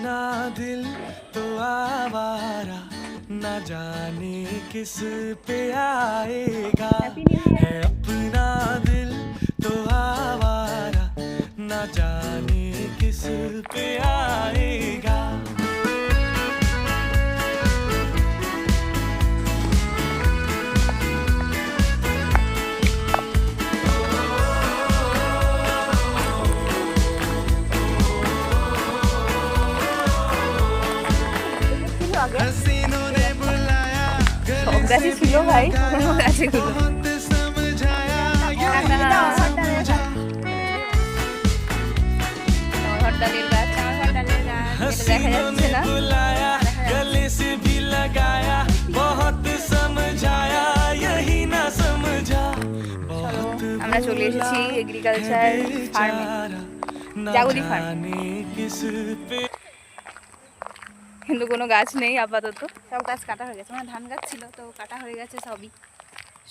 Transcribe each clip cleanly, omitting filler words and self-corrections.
अपना दिल तो आवारा ना जाने किस पे आएगा है अपना दिल तो आवारा ना जाने किस पे आएगा हसीनों ने बुलाया গাছে ছিল ভাই গাছেগুলো बहुत समझाया হরডালের গাছ হরডালের গাছ দেখা যাচ্ছে না बुलाया गले से भी लगाया बहुत समझाया यही ना समझा बहुत আমরা চলে এসেছি এগ্রিকালচার ফার্মে জাগুলি ফার্ম किस पे কিন্তু কোনো গাছ নেই আপাতত সব গাছ কাটা হয়ে গেছে মানে ধান গাছ ছিল তো কাটা হয়ে গেছে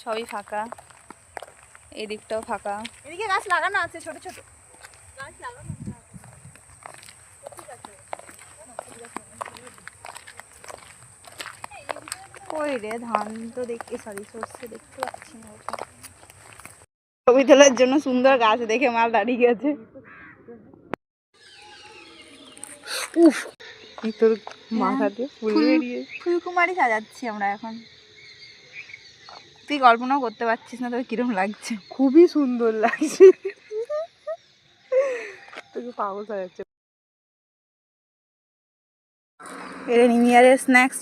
সবই ফাঁকা এই দিকটাও ফাঁকা এদিকে গাছ লাগানো আছে ছোট ছোট গাছ লাগানো কই রে ধান তো দেখতে সরষে দেখতে পাচ্ছি না ছবি তোলার জন্য সুন্দর গাছ দেখে মাল দাঁড়িয়ে গেছে উফ কি তোর মাথাতে ফুল বেরিয়ে ফুলকুমারি সাজাচ্ছি আমরা এখন তুই কল্পনাও করতে পারছিস না তোর কিরম লাগছে খুবই সুন্দর লাগছে তোকে পাগল সাজাচ্ছে এটা নিউ ইয়ারের স্ন্যাক্স